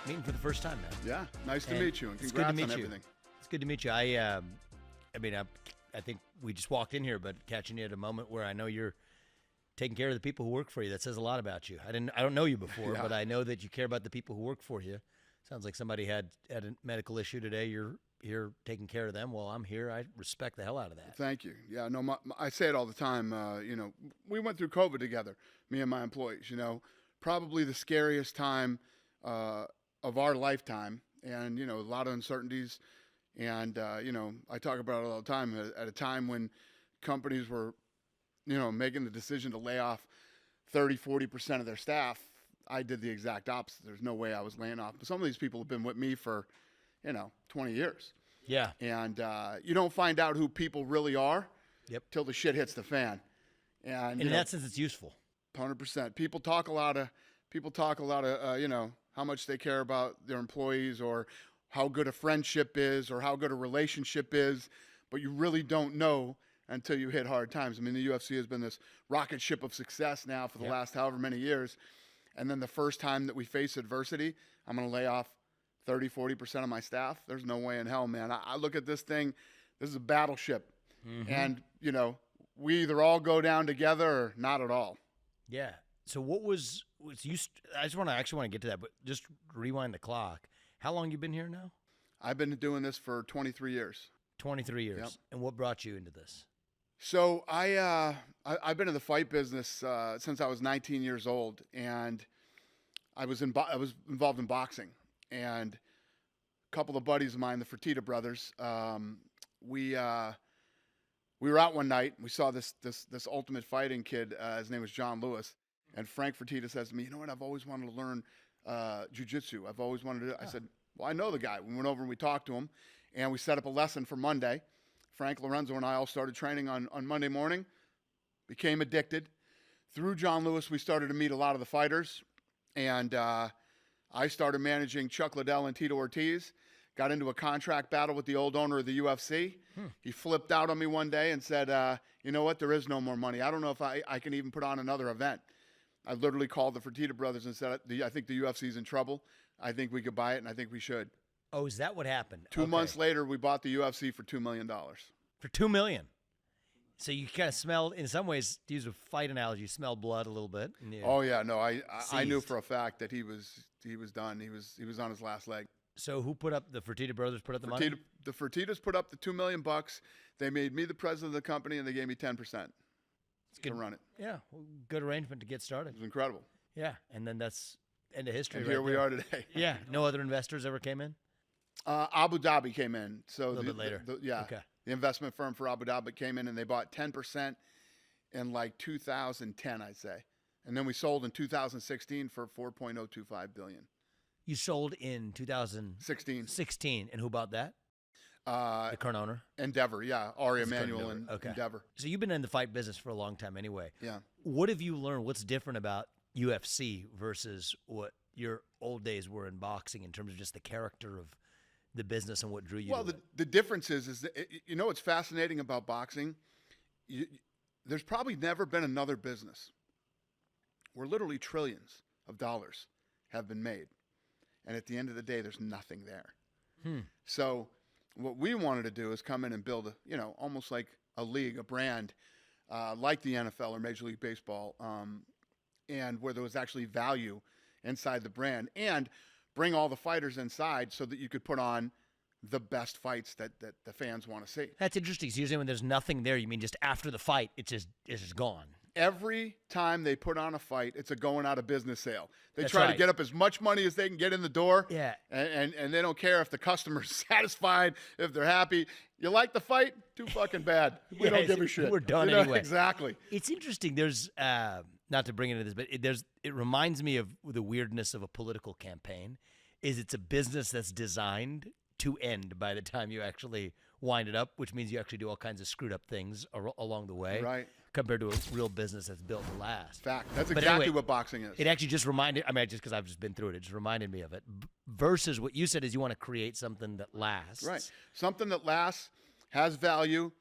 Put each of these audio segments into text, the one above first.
meeting for the first time, man. Yeah, nice to meet you, and congrats on everything. It's good to meet you. I think we just walked in here, but catching you at a moment where I know you're taking care of the people who work for you. That says a lot about you. I don't know you before, but I know that you care about the people who work for you. Sounds like somebody had a medical issue today. You're here taking care of them. Well, I'm here. I respect the hell out of that. Thank you. Yeah, no, I say it all the time. We went through COVID together, me and my employees. Probably the scariest time of our lifetime, and a lot of uncertainties. And I talk about it all the time. At a time when companies were, making the decision to lay off 30-40% of their staff, I did the exact opposite. There's no way I was laying off. But some of these people have been with me for 20 years. Yeah. And you don't find out who people really are till the shit hits the fan. And in that sense, it's useful. 100%. People talk a lot of how much they care about their employees, or how good a friendship is, or how good a relationship is, but you really don't know until you hit hard times. I mean, the UFC has been this rocket ship of success now for the last however many years. And then the first time that we face adversity, I'm going to lay off 30-40% of my staff. There's no way in hell, man. I look at this thing, this is a battleship. Mm-hmm. And, we either all go down together or not at all. Yeah. So what was you? I actually want to get to that, but just rewind the clock. How long you been here now? I've been doing this for 23 years. 23 years. Yep. And what brought you into this? So I've been in the fight business since I was 19 years old, and I was involved in boxing. And a couple of buddies of mine, the Fertitta brothers, we were out one night and we saw this ultimate fighting kid. His name was John Lewis, and Frank Fertitta says to me, "You know what? I've always wanted to learn jiu-jitsu. I've always wanted to." I said, "Well, I know the guy." We went over and we talked to him, and we set up a lesson for Monday. Frank Lorenzo and I all started training on Monday morning, became addicted. Through John Lewis, we started to meet a lot of the fighters, and I started managing Chuck Liddell and Tito Ortiz, got into a contract battle with the old owner of the UFC. He flipped out on me one day and said, "You know what, there is no more money. I don't know if I can even put on another event." I literally called the Fertitta brothers and said, "I think the UFC's in trouble. I think we could buy it, and I think we should." Oh, is that what happened? 2 months later, we bought the UFC for $2 million. For $2 million. So you kind of smelled, in some ways, to use a fight analogy, you smelled blood a little bit. Oh yeah, no, I knew for a fact that he was done. He was on his last leg. So who put up, the Fertitta brothers put up the money? The Fertittas put up the $2 million. They made me the president of the company, and they gave me 10%. It's good to run it. Yeah, well, good arrangement to get started. It was incredible. Yeah, and then that's end of history. And here we are today. Yeah, no other investors ever came in? Abu Dhabi came in. So a little bit later. Okay. The investment firm for Abu Dhabi came in, and they bought 10% in like 2010, I'd say. And then we sold in 2016 for $4.025 billion. You sold in 2016. 16, and who bought that? The current owner? Endeavor, yeah. Ari Emanuel and Endeavor. So you've been in the fight business for a long time anyway. Yeah. What have you learned? What's different about UFC versus what your old days were in boxing in terms of just the character of the business and what drew you to it? The difference is that, what's fascinating about boxing? There's probably never been another business where literally trillions of dollars have been made. And at the end of the day, there's nothing there. So what we wanted to do is come in and build almost like a league, a brand, like the NFL or Major League Baseball, and where there was actually value inside the brand, and bring all the fighters inside so that you could put on the best fights that the fans want to see. That's interesting. So usually when there's nothing there, you mean just after the fight, it's just gone. Every time they put on a fight, it's a going out of business sale. They That's try right. to get up as much money as they can get in the door. Yeah. And they don't care if the customer's satisfied, if they're happy. You like the fight? Too fucking bad. We don't give a shit. We're done anyway. Exactly. It's interesting. There's, not to bring it into this, but it reminds me of the weirdness of a political campaign. It's a business that's designed to end by the time you actually wind it up, which means you actually do all kinds of screwed up things along the way. Right. Compared to a real business that's built to last. Fact. That's exactly what boxing is. It actually just reminded, just because I've just been through it, it just reminded me of it. Versus what you said is you want to create something that lasts. Right. Something that lasts, has value,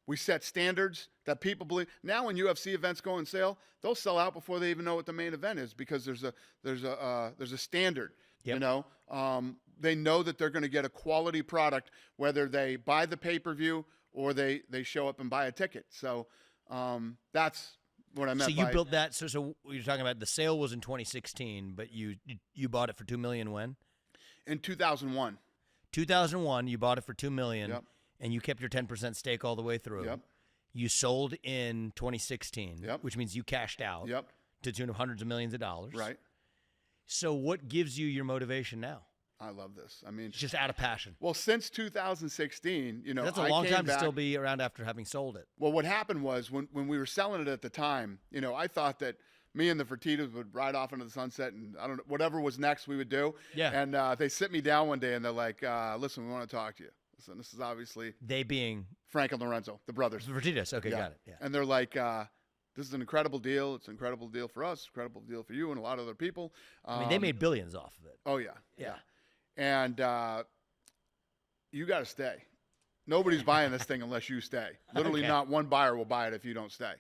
We set standards that people believe. Now when UFC events go on sale, they'll sell out before they even know what the main event is because there's a standard. Yep. You know, they know that they're going to get a quality product whether they buy the pay-per-view or they show up and buy a ticket. So that's what I meant. So you built that. So you're talking about the sale was in 2016, but you bought it for $2 million when? In 2001. 2001, you bought it for $2 million. Yep. And you kept your 10% stake all the way through. Yep. You sold in 2016, Yep. which means you cashed out Yep. to the tune of hundreds of millions of dollars. Right. So what gives you your motivation now? I love this. I mean, It's just out of passion. well, since 2016, you know, That's a I long came time to back, still be around after having sold it. Well, what happened was when we were selling it at the time, you know, I thought that me and the Fertittas would ride off into the sunset and I don't know, whatever was next we would do. Yeah. And they sit me down one day and they're like, listen, we want to talk to you. Listen, this is obviously They being Frank and Lorenzo, the brothers. Fertittas. Okay, got it. Yeah. And they're like, this is an incredible deal. It's an incredible deal for us, incredible deal for you and a lot of other people. I mean, they made billions off of it. Oh, yeah. Yeah. And you got to stay. Nobody's buying this thing unless you stay. Literally Okay. not one buyer will buy it if you don't stay.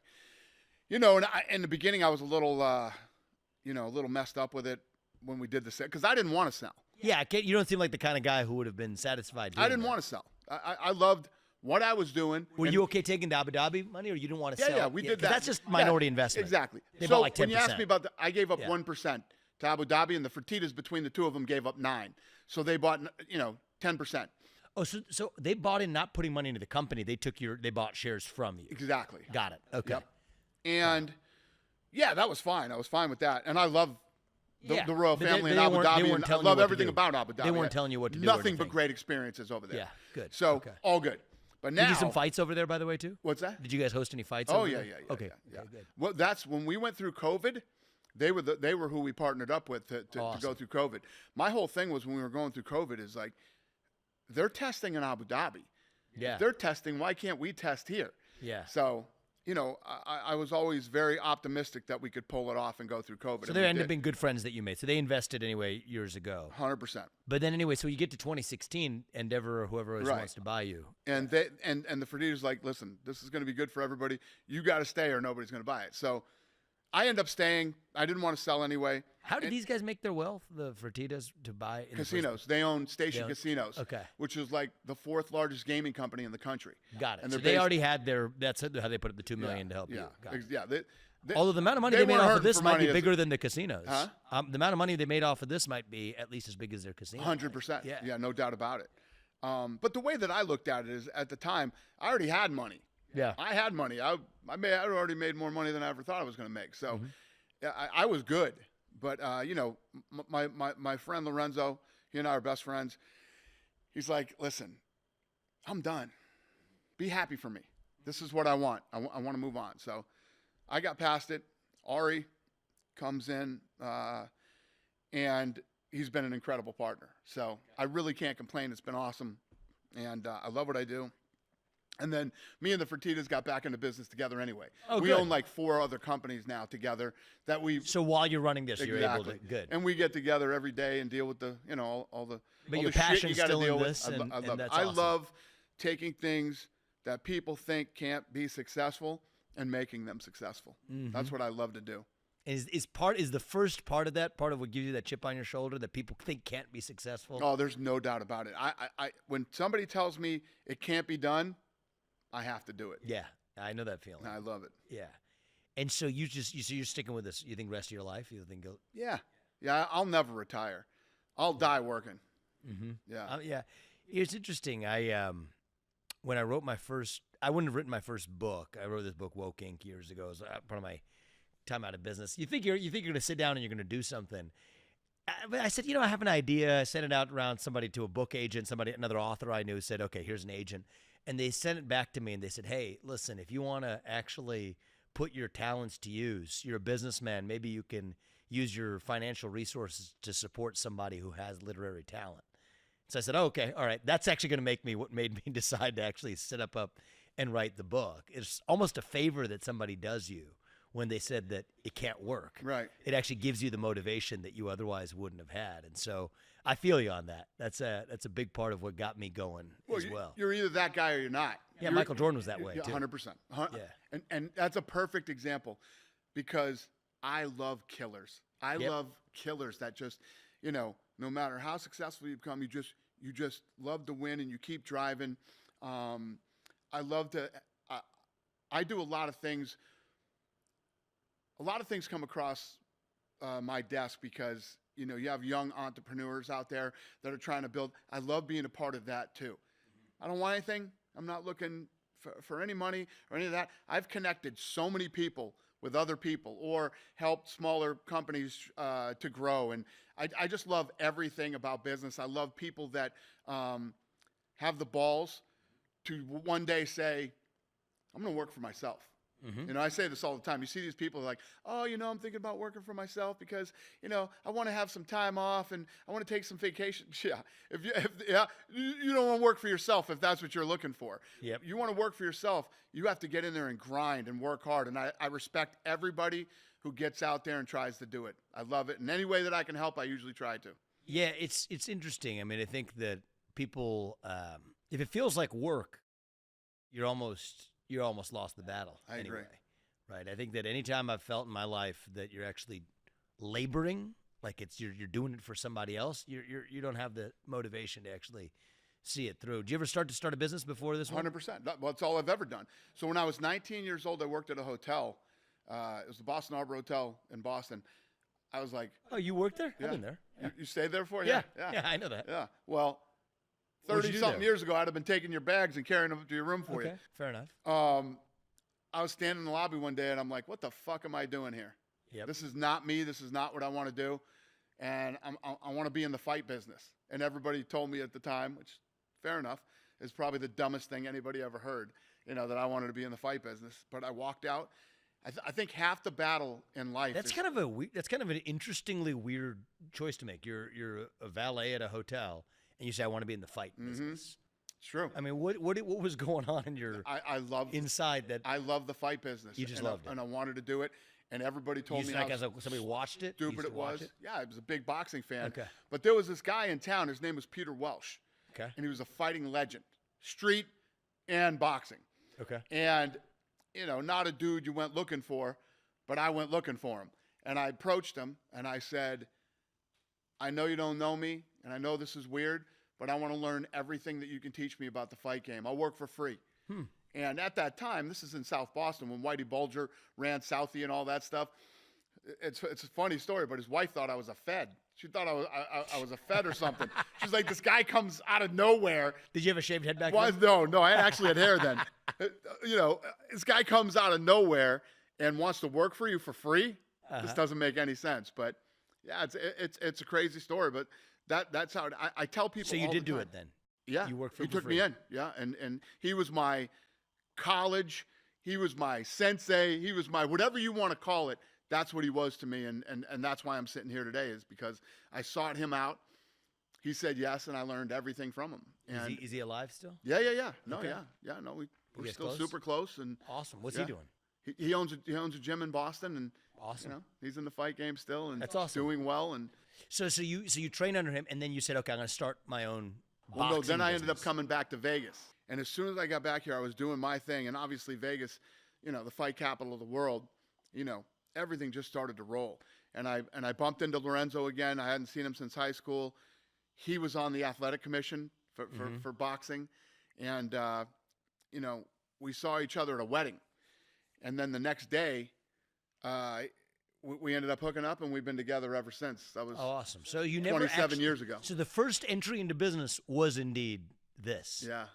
You know, and in the beginning I was a little, you know, a little messed up with it when we did the sale because I didn't want to sell. Yeah, you don't seem like the kind of guy who would have been satisfied doing I didn't that. want to sell. I loved what I was doing. Were and- you okay taking the Abu Dhabi money, or you didn't want to Yeah, sell? yeah, we did 'cause that. That's just minority Yeah, investment. Exactly. They so bought like 10%. when you asked me about I gave up Yeah. 1% to Abu Dhabi, and the Fertittas between the two of them gave up 9%. So they bought, you know, 10%. Oh, so they bought in not putting money into the company. They bought shares from you. Exactly. Got it. Okay. Yep. And yeah, that was fine. I was fine with that. And I love Yeah, the royal but family in they Abu weren't- they Dhabi. weren't And I telling you love what to everything do. about Abu Dhabi. They weren't telling you what to do or Nothing but anything. great experiences over there. Yeah, good. So Okay. all good. But now, Did you do some fights over there, by the way, too? what's that? Did you guys host any fights? Oh over yeah, there? yeah, yeah. Okay. yeah. Okay, good. Well, that's when we went through COVID. They were who we partnered up with to go Awesome. through COVID. My whole thing was when we were going through COVID is like, they're testing in Abu Dhabi. Yeah. If they're testing, why can't we test here? Yeah. So, you know, I was always very optimistic that we could pull it off and go through COVID. So they ended up being good friends that you made. So they invested anyway years ago. 100%. But then anyway, so you get to 2016, Endeavor or whoever else Right. wants to buy you. And they and the Fertittas like, listen, this is going to be good for everybody. You got to stay or nobody's going to buy it. So I end up staying. I didn't want to sell anyway. How did these guys make their wealth, the Fertittas, to buy in the first Casinos. They own Station They own- Casinos. Okay. Which is like the 4th largest gaming company in the country. Got it. And So they're they based- already had that's how they put up the $2 million to help yeah, you. Got it. Yeah. Although the amount of money they they made weren't off of hurting this for might money be as- bigger than the casinos. Huh? The amount of money they made off of this might be at least as big as their casino. 100%. Yeah. Yeah, no doubt about it. But the way that I looked at it is at the time, I already had money. Yeah. I had money. I already made more money than I ever thought I was going to make. So Mm-hmm. yeah, I was good. But, you know, my friend Lorenzo, he and I are best friends. He's like, listen, I'm done. Be happy for me. This is what I want. I want to move on. So I got past it. Ari comes in, and he's been an incredible partner. So I really can't complain. It's been awesome. And I love what I do. And then me and the Fertittas got back into business together anyway. Oh, we good. own like 4 other companies now together that we So while you're running this, you're able to exactly. good. And we get together every day and deal with the, you know, all the. But all your the shit passion's you gotta still in deal with. this, I and love it. that's I awesome. love taking things that people think can't be successful and making them successful. Mm-hmm. That's what I love to do. Is the first part of that part of what gives you that chip on your shoulder that people think can't be successful? Oh, there's no doubt about it. I when somebody tells me it can't be done, I have to do it. Yeah, I know that feeling. And I love it. Yeah, and so you're sticking with this. You think rest of your life? You think? Yeah. I'll never retire. I'll die working. Mm-hmm. Yeah. Yeah. It's interesting. When I wrote I wouldn't have written my first book. I wrote this book, Woke Inc. years ago. It was part of my time out of business. You think you're going to sit down and you're going to do something. But I said, I have an idea. I sent it out around somebody to a book agent. Another author I knew said, okay, here's an agent. And they sent it back to me and they said, hey, listen, if you want to actually put your talents to use, you're a businessman, maybe you can use your financial resources to support somebody who has literary talent. So I said, oh, okay, all right. That's actually going to make me what made me decide to actually sit up and write the book. It's almost a favor that somebody does you when they said that it can't work. Right. It actually gives you the motivation that you otherwise wouldn't have had. And so I feel you on that. That's a big part of what got me going as well. You're either that guy or you're not. Yeah, Michael Jordan was that way too. 100%. Yeah. And that's a perfect example because I love killers. I love killers that just, no matter how successful you become, you just love to win and you keep driving. I love to. I do a lot of things. A lot of things come across my desk because you have young entrepreneurs out there that are trying to build. I love being a part of that too. I don't want anything. I'm not looking for any money or any of that. I've connected so many people with other people or helped smaller companies to grow. And I just love everything about business. I love people that have the balls to one day say, I'm going to work for myself. I say this all the time. You see these people like, oh, I'm thinking about working for myself because, I want to have some time off and I want to take some vacation. Yeah. You don't want to work for yourself if that's what you're looking for. Yep. You want to work for yourself. You have to get in there and grind and work hard. And I respect everybody who gets out there and tries to do it. I love it. In any way that I can help, I usually try to. Yeah, it's interesting. I mean, I think that people, if it feels like work, you're almost lost the battle. I agree. Right. I think that anytime I've felt in my life that you're actually laboring, like you're doing it for somebody else, you don't have the motivation to actually see it through. Did you ever start a business before this one? 100%. Well, that's all I've ever done. So when I was 19 years old, I worked at a hotel. It was the Boston Harbor Hotel in Boston. I was like, oh, you worked there? Yeah. I've been there. Yeah. You stayed there for? Yeah, I know that. Yeah. Well, 30-something years ago, I'd have been taking your bags and carrying them to your room for you. Fair enough. I was standing in the lobby one day, and I'm like, what the fuck am I doing here? Yep. This is not me. This is not what I want to do. And I want to be in the fight business. And everybody told me at the time, which, fair enough, is probably the dumbest thing anybody ever heard, that I wanted to be in the fight business. But I walked out. I think half the battle in life that's kind of an interestingly weird choice to make. You're a valet at a hotel, and you say, I want to be in the fight business. It's true. I mean, what was going on in your inside that? I love the fight business. You just loved it. And I wanted to do it. And everybody told me how somebody watched it? Stupid it was. Yeah, I was a big boxing fan. Okay. But there was this guy in town. His name was Peter Welsh. Okay. And he was a fighting legend, street and boxing. Okay. And, not a dude you went looking for, but I went looking for him. And I approached him and I said, I know you don't know me, and I know this is weird, but I want to learn everything that you can teach me about the fight game. I'll work for free. And at that time, this is in South Boston, when Whitey Bulger ran Southie and all that stuff. It's a funny story, but his wife thought I was a Fed. She thought I was a Fed or something. She's like, this guy comes out of nowhere. Did you have a shaved head back then? No, I actually had hair then. This guy comes out of nowhere and wants to work for you for free. This doesn't make any sense, but yeah, it's a crazy story, but that's how I tell people. So you did do it then? Yeah, you worked for him. He took free. me in. Yeah, and he was my college. He was my sensei. He was my whatever you want to call it. That's what he was to me, and that's why I'm sitting here today, is because I sought him out. He said yes, and I learned everything from him. And is he alive still? Yeah. No, okay. yeah. No, we're still close? super close. And awesome. What's he doing? He owns a gym in Boston, and awesome. He's in the fight game still, and that's awesome. Doing well. And so you trained under him, and then you said, okay, I'm going to start my own boxing no, then I ended up business. coming back to Vegas, and as soon as I got back here, I was doing my thing, and obviously Vegas, the fight capital of the world, everything just started to roll, and I bumped into Lorenzo again. I hadn't seen him since high school. He was on the athletic commission for boxing, and we saw each other at a wedding. And then the next day, we ended up hooking up, and we've been together ever since. That was awesome. So you never 27 years ago. So the first entry into business was indeed this. Yeah.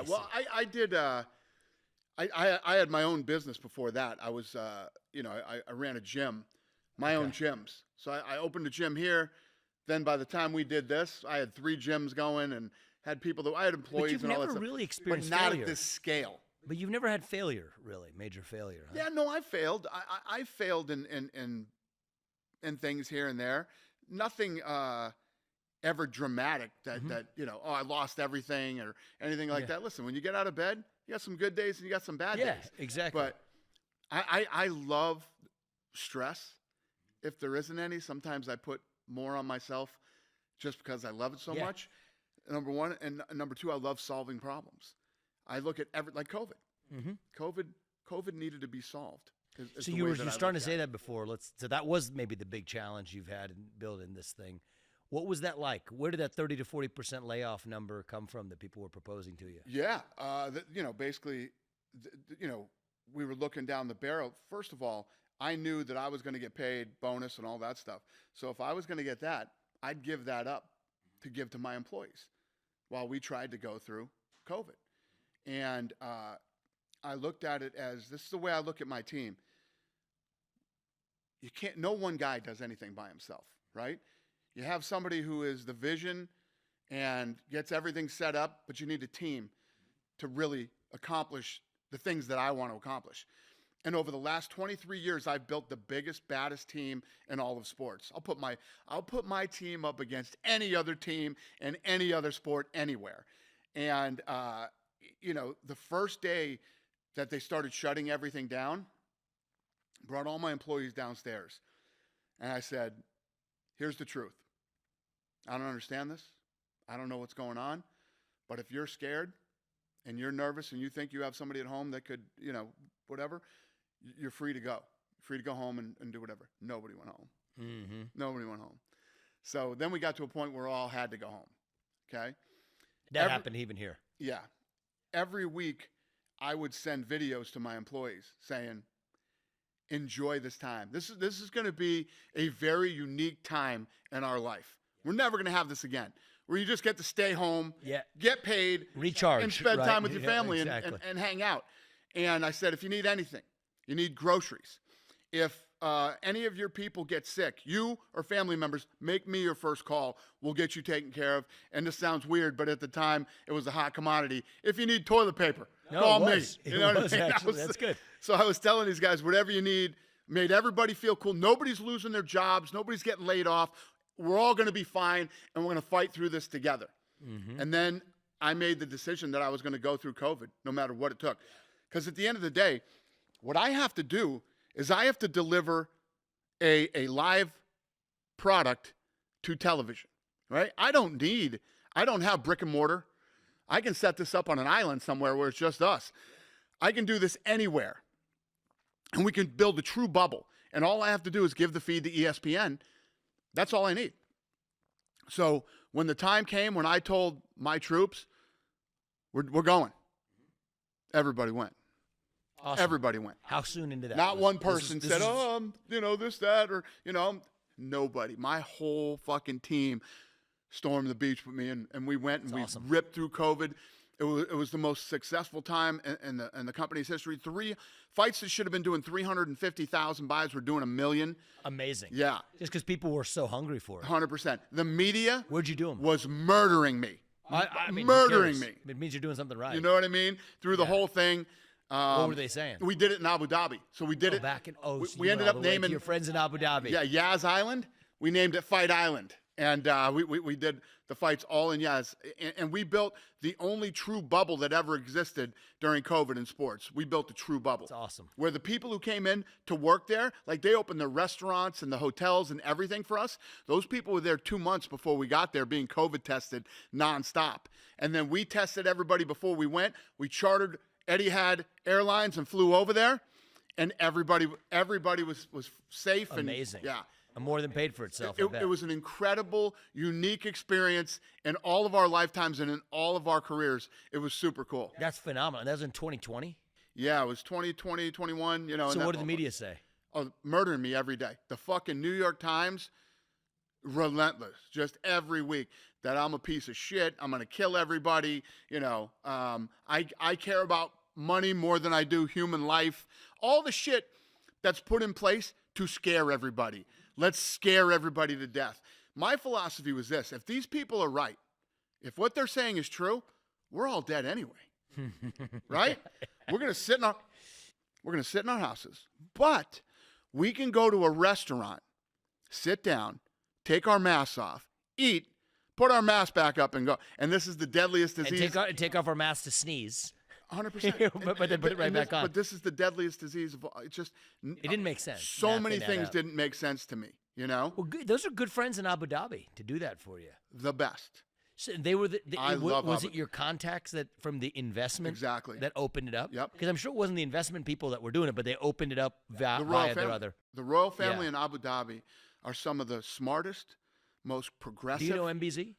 Well, I did. I had my own business before that. I was, I ran a gym, my own gyms. So I opened a gym here. Then by the time we did this, I had 3 gyms going and had people I had employees and all that stuff. But you've never really experienced but not failure. At this scale. But you've never had failure, really, major failure. Huh? Yeah, no, I failed. I failed in things here and there. Nothing ever dramatic that I lost everything or anything like that. Listen, when you get out of bed, you got some good days and you got some bad days. Yeah, exactly. But I love stress. If there isn't any, sometimes I put more on myself just because I love it so much. Number one. And number two, I love solving problems. I look at like COVID. COVID needed to be solved. So you were starting to say that before. So that was maybe the big challenge you've had in building this thing. What was that like? Where did that 30 to 40% layoff number come from that people were proposing to you? Yeah, basically, we were looking down the barrel. First of all, I knew that I was going to get paid bonus and all that stuff. So if I was going to get that, I'd give that up to give to my employees while we tried to go through COVID. And I looked at it as, this is the way I look at my team. No one guy does anything by himself, right? You have somebody who is the vision and gets everything set up, but you need a team to really accomplish the things that I want to accomplish. And over the last 23 years, I've built the biggest, baddest team in all of sports. I'll put my team up against any other team in any other sport anywhere. And the first day that they started shutting everything down, brought all my employees downstairs. And I said, here's the truth. I don't understand this. I don't know what's going on. But if you're scared and you're nervous and you think you have somebody at home that could, whatever, you're free to go. Free to go home and do whatever. Nobody went home. Nobody went home. So then we got to a point where all had to go home. Okay? That happened even here. Yeah. Every week, I would send videos to my employees saying, enjoy this time. This is going to be a very unique time in our life. We're never going to have this again, where you just get to stay home, get paid, recharge, and spend time with your family and hang out. And I said, if you need anything, you need groceries. If any of your people get sick, you or family members, make me your first call. We'll get you taken care of. And this sounds weird, but at the time, it was a hot commodity. If you need toilet paper, call me. You know what I mean? Actually, that's good. So I was telling these guys, whatever you need, made everybody feel cool. Nobody's losing their jobs. Nobody's getting laid off. We're all going to be fine, and we're going to fight through this together. And then I made the decision that I was going to go through COVID, no matter what it took. Because at the end of the day, what I have to do is I have to deliver a live product to television, right? I don't have brick and mortar. I can set this up on an island somewhere where it's just us. I can do this anywhere. And we can build a true bubble. And all I have to do is give the feed to ESPN. That's all I need. So when the time came, when I told my troops, we're going, everybody went. Awesome. Everybody went. How soon into that? Not one person said, this, that, or, nobody. My whole fucking team stormed the beach with me, and we went, and we ripped through COVID. It was the most successful time in the company's history. 3 fights that should have been doing 350,000 buys were doing 1 million. Amazing. Yeah. Just because people were so hungry for it. 100%. The media Where'd you do them? Was murdering me. I mean, murdering me. It means you're doing something right. You know what I mean? Through the whole thing. What were they saying? We did it in Abu Dhabi. So we did it. Back in, we ended up naming your friends in Abu Dhabi. Yeah, Yaz Island. We named it Fight Island. And we did the fights all in Yaz. And we built the only true bubble that ever existed during COVID in sports. We built a true bubble. That's awesome. Where the people who came in to work there, like they opened the restaurants and the hotels and everything for us. Those people were there 2 months before we got there being COVID tested nonstop. And then we tested everybody before we went. We chartered Etihad Airlines and flew over there. And everybody was safe. Amazing. And, yeah. And more than paid for itself. It was an incredible, unique experience in all of our lifetimes and in all of our careers. It was super cool. That's phenomenal. And that was in 2020? Yeah, it was 2020, 21. So what did the media say? Oh, murdering me every day. The fucking New York Times, relentless, just every week. That I'm a piece of shit. I'm going to kill everybody. I care about money more than I do human life. All the shit that's put in place to scare everybody. Let's scare everybody to death. My philosophy was this. If these people are right, if what they're saying is true, we're all dead anyway. Right? We're going to sit in our houses. But we can go to a restaurant, sit down, take our masks off, eat, put our mask back up and go. And this is the deadliest disease. And take off our masks to sneeze. 100%. but then put it right back on. But this is the deadliest disease of all. It's just It didn't make sense. So many things didn't make sense to me. You know. Well, those are good friends in Abu Dhabi to do that for you. The best. So they were. Was it Abu. your contacts that from the investment Exactly that opened it up? Yep. Because I'm sure it wasn't the investment people that were doing it, but they opened it up via their other. The royal family in Abu Dhabi are some of the smartest, most progressive. Do you know MBZ?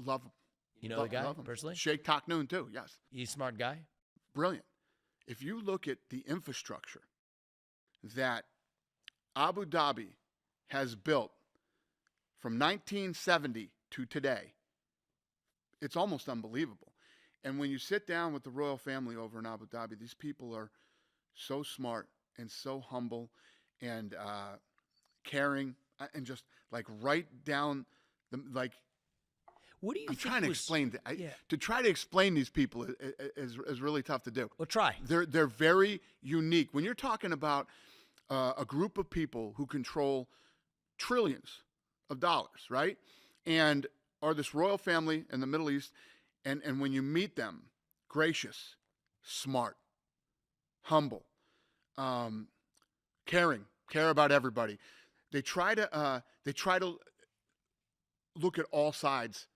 Love them. You know the guy personally? Sheikh Taknoon too. Yes. He's a smart guy. Brilliant. If you look at the infrastructure that Abu Dhabi has built from 1970 to today, it's almost unbelievable. And when you sit down with the royal family over in Abu Dhabi, these people are so smart and so humble and caring and just like right down the like. What do you I'm think trying to explain to try to explain these people is really tough to do. Well, try. They're very unique. When you're talking about a group of people who control trillions of dollars, right? And are this royal family in the Middle East, and when you meet them, gracious, smart, humble, caring, care about everybody. They try to look at all sides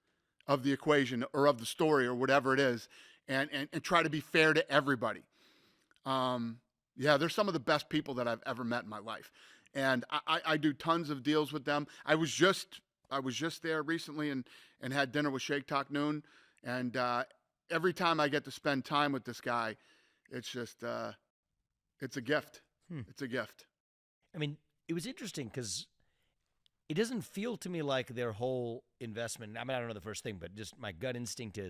of the equation or of the story or whatever it is, and try to be fair to everybody. They're some of the best people that I've ever met in my life. And I do tons of deals with them. I was just there recently and had dinner with Sheikh Taknoon. And every time I get to spend time with this guy, it's just, it's a gift. It's a gift. I mean, it was interesting because it doesn't feel to me like their whole investment, I mean, I don't know the first thing, but just my gut instinct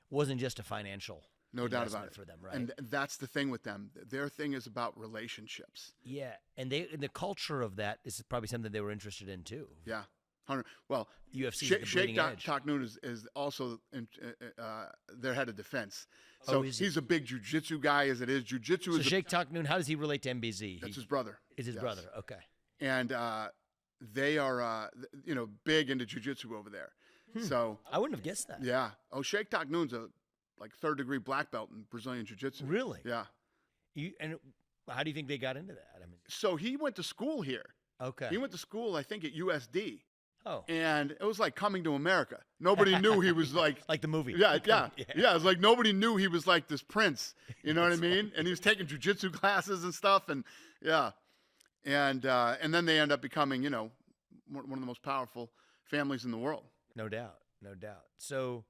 wasn't just a financial No doubt about it. For them, right? And that's the thing with them. Their thing is about relationships. Yeah, and the culture of that is probably something they were interested in too. Yeah. Well, UFC Sheikh Taknoon is also their head of defense. So he's a big jiu-jitsu guy as it is. Jiu-jitsu is Sheikh Taknoon, how does he relate to MBZ? That's his brother. Is his brother, okay. And they are, big into jiu-jitsu over there. So I wouldn't have guessed that. Yeah. Oh, Sheikh Taknoon's a third-degree black belt in Brazilian jiu-jitsu. Really? Yeah. And how do you think they got into that? I mean, so he went to school here. Okay. He went to school, I think, at USD. Oh. And it was like Coming to America. Nobody knew he was like like the movie. Yeah. It's like nobody knew he was like this prince. You know what I mean? And he was taking jiu-jitsu classes and stuff. And yeah. And then they end up becoming, one of the most powerful families in the world. No doubt. So,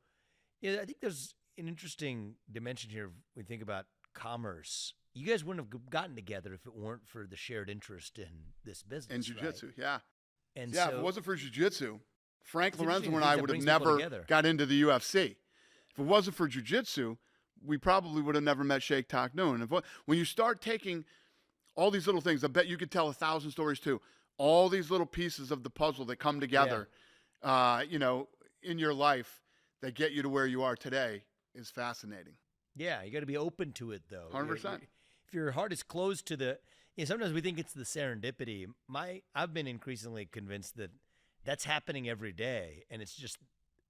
I think there's an interesting dimension here. When we think about commerce, you guys wouldn't have gotten together if it weren't for the shared interest in this business. In jiu-jitsu, right? yeah. And if it wasn't for jiu-jitsu, Frank Lorenzo and I would have never got into the UFC. If it wasn't for jiu-jitsu, we probably would have never met Sheikh Taknoon. And when you start taking all these little things, I bet you could tell 1,000 stories too. All these little pieces of the puzzle that come together, in your life that get you to where you are today is fascinating. Yeah, you got to be open to it, though. 100%. If your heart is closed to the, sometimes we think it's the serendipity. I've been increasingly convinced that that's happening every day, and it's just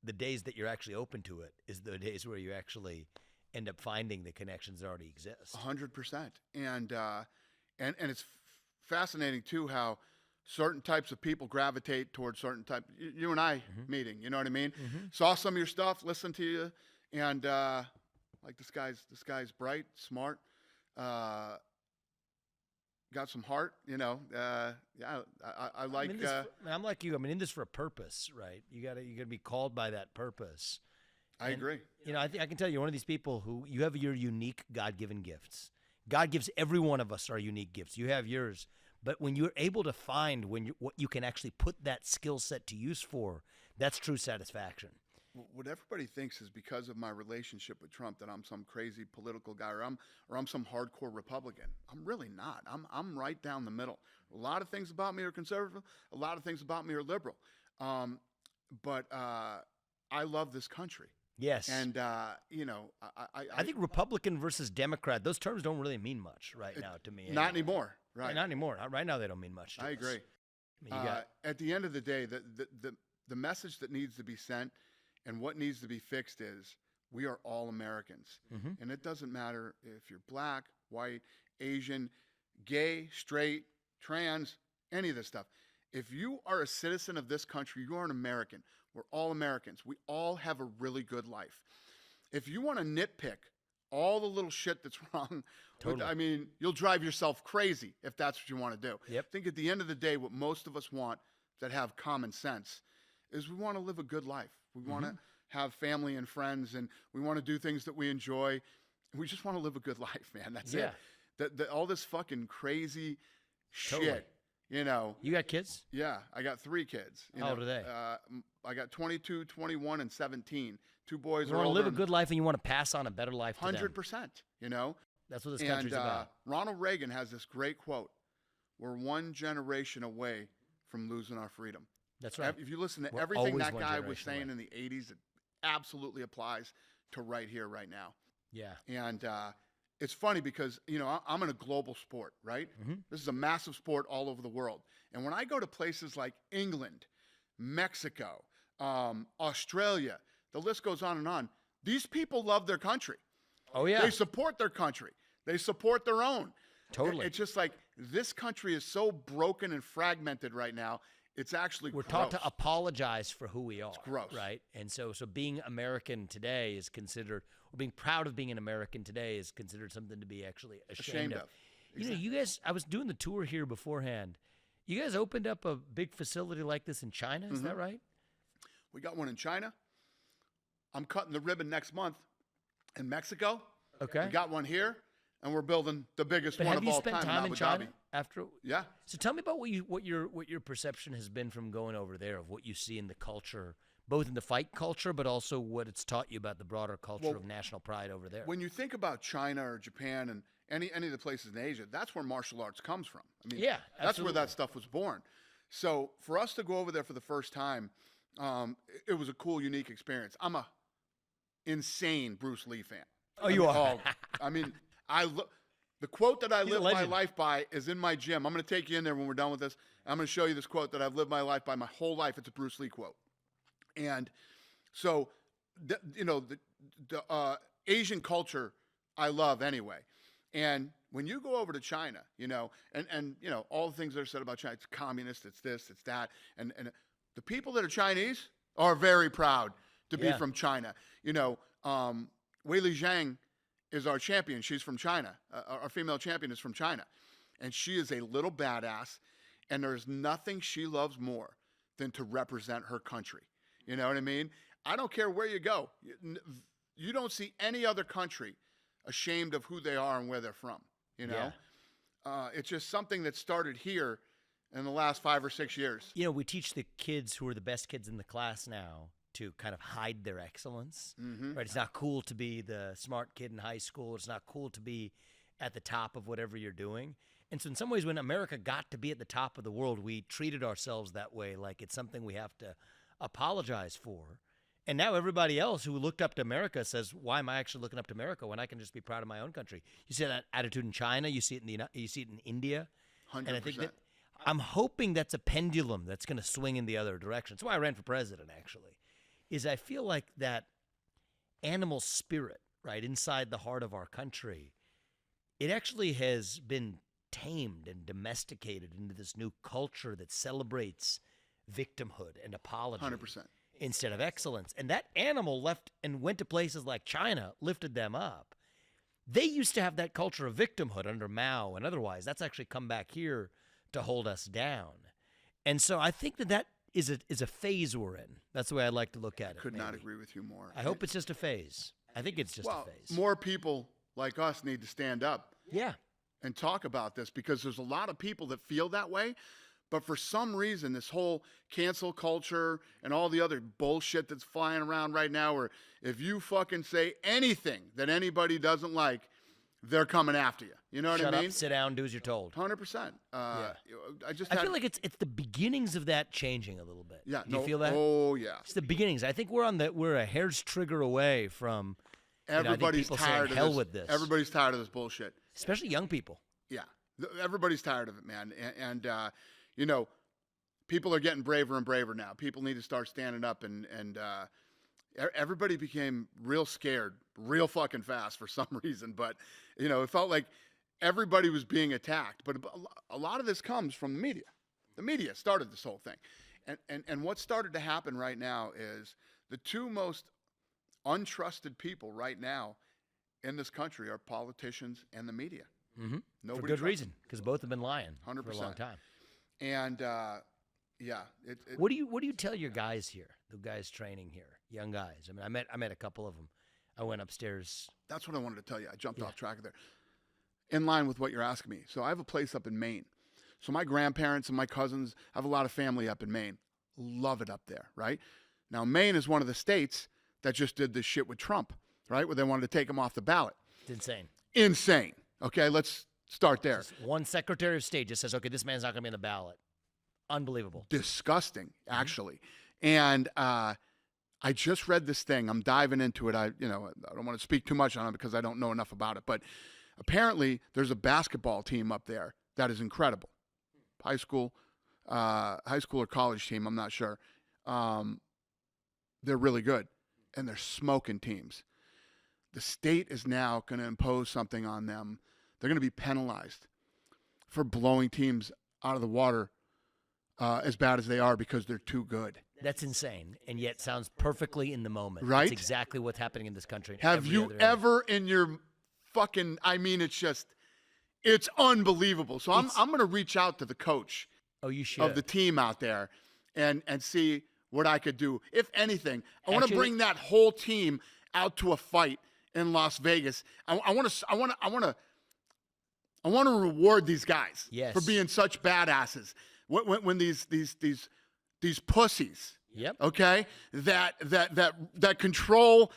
the days that you're actually open to it is the days where you actually end up finding the connections that already exist. 100%. And it's fascinating too how certain types of people gravitate towards certain type. You and I meeting, you know what I mean? Saw some of your stuff, listened to you, and like this guy's bright, smart, got some heart, I like. I'm like you. I'm in this for a purpose, right? You gotta be called by that purpose. I agree. I can tell you're one of these people who you have your unique God-given gifts. God gives every one of us our unique gifts. You have yours. But when you're able to find what you can actually put that skill set to use for, that's true satisfaction. What everybody thinks is because of my relationship with Trump that I'm some crazy political guy or I'm some hardcore Republican. I'm really not. I'm right down the middle. A lot of things about me are conservative. A lot of things about me are liberal. But I love this country. Yes. And, I think Republican versus Democrat, those terms don't really mean much now to me. Not anymore. Right. Not anymore. Right now they don't mean much to us. I agree. At the end of the day, the message that needs to be sent and what needs to be fixed is we are all Americans. And it doesn't matter if you're black, white, Asian, gay, straight, trans, any of this stuff. If you are a citizen of this country, you are an American. We're all Americans. We all have a really good life. If you want to nitpick all the little shit that's wrong, I mean, you'll drive yourself crazy if that's what you want to do. I think at the end of the day, what most of us want that have common sense is we want to live a good life. We want to have family and friends, and we want to do things that we enjoy. We just want to live a good life, man. That's it. All this fucking crazy shit, you know. You got kids? Yeah, I got 3 kids. How old are they? I got 22, 21, and 17. 2 boys. You want to live a good life, and you want to pass on a better life to them. 100%, you know. That's what this country's about. Ronald Reagan has this great quote: "We're one generation away from losing our freedom." That's right. If you listen to everything that guy was saying in the 80s, it absolutely applies to right here, right now. Yeah. And it's funny because, you know, I'm in a global sport, right? This is a massive sport all over the world. And when I go to places like England, Mexico, Australia, the list goes on and on. These people love their country. Oh, yeah. They support their country. They support their own. Totally. It's just like this country is so broken and fragmented right now. It's actually We're taught to apologize for who we are. It's gross. Right? And so being American today is considered, or being proud of being an American today is considered something to be actually ashamed of. Exactly. You know, you guys, I was doing the tour here beforehand. You guys opened up a big facility like this in China, is that right? We got one in China. I'm cutting the ribbon next month in Mexico. Okay. We got one here, and we're building the biggest one of all time. Have you spent time in China after? Yeah. So tell me about what your perception has been from going over there, of what you see in the culture, both in the fight culture, but also what it's taught you about the broader culture of national pride over there. When you think about China or Japan and any of the places in Asia, that's where martial arts comes from. I mean, that's where that stuff was born. So for us to go over there for the first time, it was a cool, unique experience. I'm a insane Bruce Lee fan. Oh, you are? I mean, the quote that I live my life by is in my gym. I'm going to take you in there when we're done with this. I'm going to show you this quote that I've lived my life by my whole life. It's a Bruce Lee quote. And so, you know, the Asian culture I love anyway. And when you go over to China, you know, and you know, all the things that are said about China, it's communist, it's this, it's that. And the people that are Chinese are very proud to be from China. You know, Weili Zhang is our champion. She's from China. Our female champion is from China. And she is a little badass. And there's nothing she loves more than to represent her country. You know what I mean? I don't care where you go. You don't see any other country ashamed of who they are and where they're from. You know? It's just something that started here in the last 5 or 6 years. You know, we teach the kids who are the best kids in the class now to kind of hide their excellence, right? It's not cool to be the smart kid in high school. It's not cool to be at the top of whatever you're doing. And so in some ways, when America got to be at the top of the world, we treated ourselves that way, like it's something we have to apologize for. And now everybody else who looked up to America says, why am I actually looking up to America when I can just be proud of my own country? You see that attitude in China. You see it in India. 100%. And I think that I'm hoping that's a pendulum that's going to swing in the other direction. That's why I ran for president, actually, is I feel like that animal spirit, right, inside the heart of our country, it actually has been tamed and domesticated into this new culture that celebrates victimhood and apology 100%. Instead of excellence. And that animal left and went to places like China, lifted them up. They used to have that culture of victimhood under Mao and otherwise. That's actually come back here to hold us down. And so I think that is a phase we're in. That's the way I'd like to look at it. Could not agree with you more. I hope it's just a phase. I think it's just a phase. More people like us need to stand up and talk about this, because there's a lot of people that feel that way. But for some reason, this whole cancel culture and all the other bullshit that's flying around right now, where if you fucking say anything that anybody doesn't like, they're coming after you. You know what I mean? Shut up, sit down, do as you're told. 100%. I feel like it's the beginnings of that changing a little bit. Yeah. Do you feel that? Oh, yeah. It's the beginnings. I think we're a hair's trigger away from everybody's tired saying, hell with this. Everybody's tired of this bullshit. Especially young people. Yeah. Everybody's tired of it, man. And you know, people are getting braver and braver now. People need to start standing up and everybody became real scared, real fucking fast for some reason. But, it felt like everybody was being attacked. But a lot of this comes from the media. The media started this whole thing. And what started to happen right now is the two most untrusted people right now in this country are politicians and the media. Mm-hmm. For good reason, because both have been lying 100%. for a long time. And what do you tell your guys here, the guys training here, young guys? I mean, I met a couple of them. I went upstairs. That's what I wanted to tell you. I jumped off track there. In line with what you're asking me. So I have a place up in Maine. So my grandparents and my cousins have a lot of family up in Maine. Love it up there, right? Now, Maine is one of the states that just did this shit with Trump, right? Where they wanted to take him off the ballot. It's insane. Insane. Okay, let's start there. Just one Secretary of State just says, okay, this man's not going to be on the ballot. Unbelievable. Disgusting, actually. And I just read this thing. I'm diving into it. I don't want to speak too much on it because I don't know enough about it. But apparently there's a basketball team up there that is incredible. High school or college team, I'm not sure. They're really good. And they're smoking teams. The state is now going to impose something on them. They're going to be penalized for blowing teams out of the water as bad as they are because they're too good. That's insane, and yet sounds perfectly in the moment. Right? That's exactly what's happening in this country. Have you ever in your fucking, it's unbelievable. So I'm going to reach out to the coach you should. Of the team out there and see what I could do. If anything, I want to bring that whole team out to a fight in Las Vegas. I want to reward these guys for being such badasses. When these pussies, okay, that control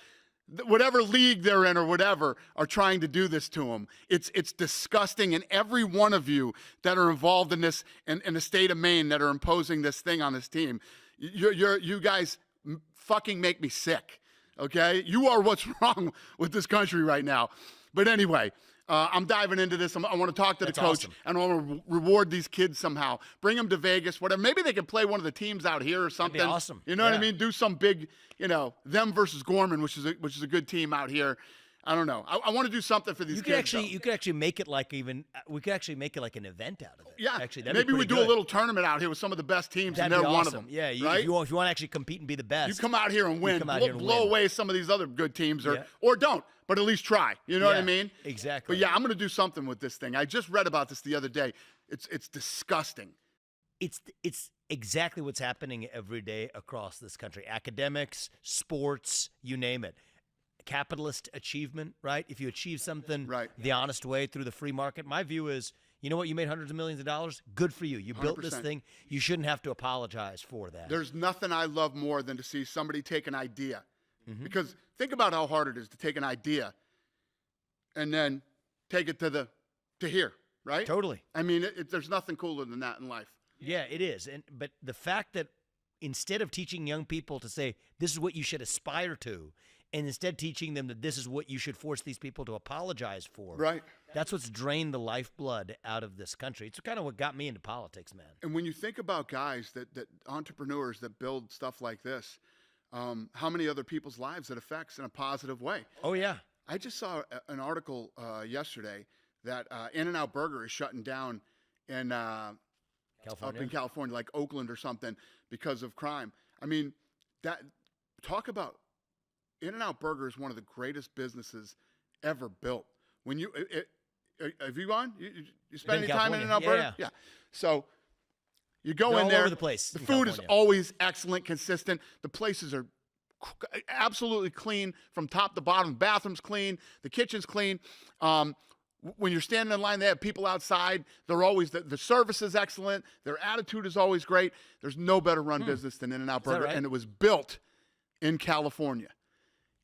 whatever league they're in or whatever are trying to do this to them. It's disgusting. And every one of you that are involved in this in the state of Maine that are imposing this thing on this team, you guys fucking make me sick. Okay, you are what's wrong with this country right now. But anyway. I'm diving into this. I want to talk to the coach, and I want to reward these kids somehow. Bring them to Vegas, whatever. Maybe they could play one of the teams out here or something. That'd be awesome. You know what I mean? Do some big, them versus Gorman, which is a good team out here. I don't know. I want to do something for these kids. You could actually make it like we could actually make it like an event out of it. Yeah, actually, maybe we do a little tournament out here with some of the best teams, and they're one of them. Yeah, right? if you want to actually compete and be the best, you come out here and win. Blow away some of these other good teams, or don't, but at least try. You know what I mean? Exactly. But yeah, I'm going to do something with this thing. I just read about this the other day. It's disgusting. It's exactly what's happening every day across this country. Academics, sports, you name it. Capitalist achievement, right? If you achieve something the honest way through the free market, my view is, you know what? You made hundreds of millions of dollars. Good for you. You 100%. Built this thing. You shouldn't have to apologize for that. There's nothing I love more than to see somebody take an idea. Mm-hmm. Because think about how hard it is to take an idea and then take it to here, right? Totally. I mean, there's nothing cooler than that in life. Yeah, it is. But the fact that instead of teaching young people to say, this is what you should aspire to, and instead teaching them that this is what you should force these people to apologize for. Right. That's what's drained the lifeblood out of this country. It's kind of what got me into politics, man. And when you think about guys that entrepreneurs that build stuff like this, how many other people's lives it affects in a positive way. Oh, yeah. I just saw an article yesterday that In-N-Out Burger is shutting down in California. Up in California, like Oakland or something, because of crime. I mean, talk about In-N-Out Burger is one of the greatest businesses ever built. When have you gone? You spend any time in In-N-Out Burger? Yeah. So you go in there. All over the place. The food is always excellent, consistent. The places are absolutely clean from top to bottom. The bathroom's clean. The kitchen's clean. When you're standing in line, they have people outside. They're always the service is excellent. Their attitude is always great. There's no better run business than In-N-Out Burger, right? And it was built in California.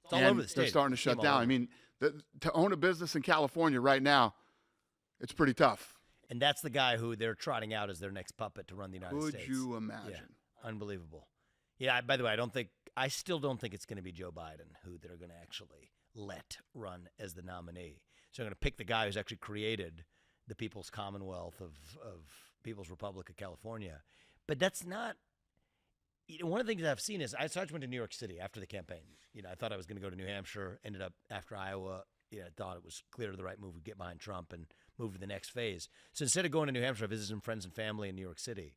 It's all over the state. They're starting to shut down. I mean, to own a business in California right now, it's pretty tough. And that's the guy who they're trotting out as their next puppet to run the United States. Could you imagine? Yeah, unbelievable. Yeah, by the way, I still don't think it's going to be Joe Biden who they're going to actually let run as the nominee. So they're going to pick the guy who's actually created the People's Commonwealth of People's Republic of California. But that's not one of the things I've seen is I went to New York City after the campaign. I thought I was going to go to New Hampshire. Ended up after Iowa. I thought it was clear the right move would get behind Trump and move to the next phase. So instead of going to New Hampshire, I visited some friends and family in New York City.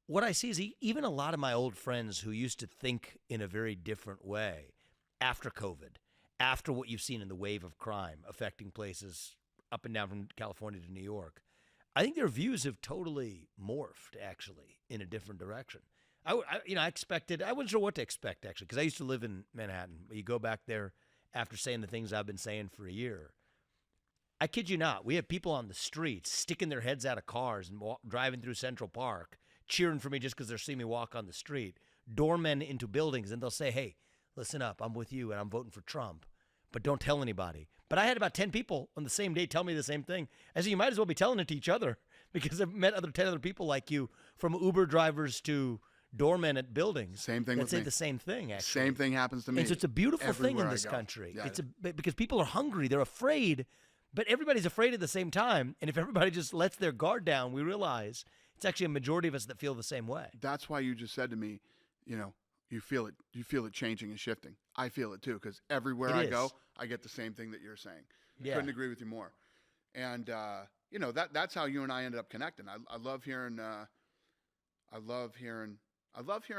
What I see is even a lot of my old friends who used to think in a very different way after COVID, after what you've seen in the wave of crime affecting places up and down from California to New York, I think their views have totally morphed, actually, in a different direction. I wasn't sure what to expect, actually, because I used to live in Manhattan. You go back there after saying the things I've been saying for a year. I kid you not, we have people on the streets sticking their heads out of cars and driving through Central Park, cheering for me just because they're seeing me walk on the street, doormen into buildings, and they'll say, hey, listen up, I'm with you, and I'm voting for Trump, but don't tell anybody. But I had about 10 people on the same day tell me the same thing. I said, you might as well be telling it to each other, because I've met 10 other people like you, from Uber drivers to doormen at buildings. Same thing that with say me. the same thing, actually. Same thing happens to me. And so it's a beautiful thing in everywhere this I go. country. Yeah. Because people are hungry, they're afraid, but everybody's afraid at the same time. And if everybody just lets their guard down, we realize it's actually a majority of us that feel the same way. That's why you just said to me, you feel it changing and shifting. I feel it too, because everywhere I go, I get the same thing that you're saying. Yeah. Couldn't agree with you more. And that's how you and I ended up connecting. I love hearing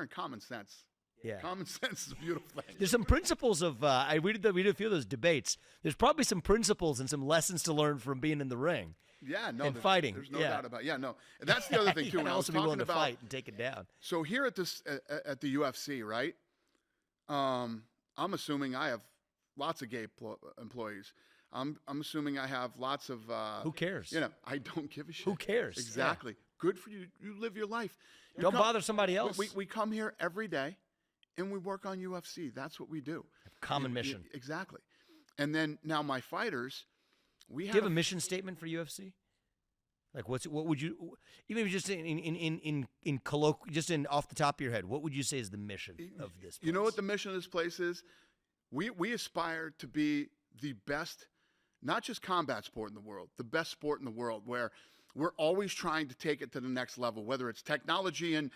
common sense. Yeah. Common sense is a beautiful thing. There's some principles of we did a few of those debates. There's probably some principles and some lessons to learn from being in the ring. Yeah, no, and fighting. There's no doubt about it. Yeah, no. And that's the other thing too. You When I was also be willing talking to about fight and take it down. So here at the UFC, right? I'm assuming I have lots of gay employees. I'm assuming I have lots of. Who cares? I don't give a shit. Who cares? Exactly. Yeah. Good for you. You live your life. Don't bother somebody else. We come here every day, and we work on UFC. That's what we do. Common mission. Exactly. And then now my fighters, we have. Do you have a mission statement for UFC? Like what would you, even just in off the top of your head, what would you say is the mission of this place? You know what the mission of this place is? We aspire to be the best, not just combat sport in the world, the best sport in the world, where we're always trying to take it to the next level, whether it's technology and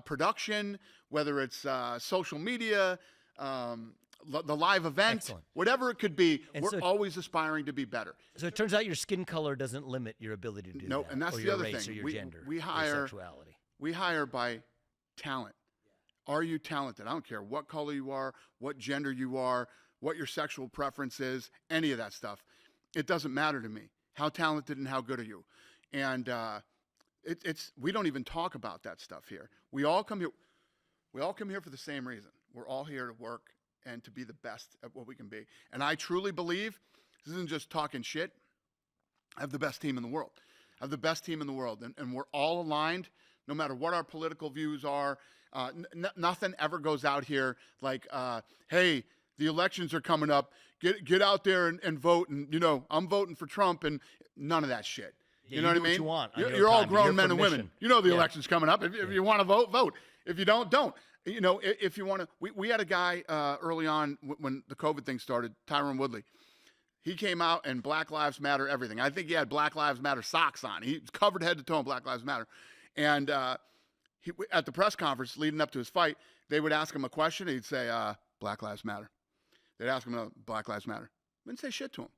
production, whether it's social media, the live event, Excellent. Whatever it could be, and we're always aspiring to be better. So it turns out your skin color doesn't limit your ability to do that. And that's or the your other race thing. Or your we gender, we or hire sexuality. We hire by talent. Are you talented? I don't care what color you are, what gender you are, what your sexual preference is, any of that stuff. It doesn't matter to me. How talented and how good are you? And we don't even talk about that stuff here. We all come here. We all come here for the same reason. We're all here to work and to be the best at what we can be. And I truly believe this isn't just talking shit. I have the best team in the world. And we're all aligned, no matter what our political views are. Nothing ever goes out here like, hey, the elections are coming up. Get out there and vote. And, I'm voting for Trump, and none of that shit. Yeah, you know what I mean? You want you're all grown men and women. You know the election's coming up. If you want to vote, vote. If you don't, don't. If you want to, we had a guy early on when the COVID thing started, Tyron Woodley. He came out and Black Lives Matter everything. I think he had Black Lives Matter socks on. He was covered head to toe in Black Lives Matter. And at the press conference leading up to his fight, they would ask him a question. He'd say, Black Lives Matter. They'd ask him, Black Lives Matter. Didn't say shit to him.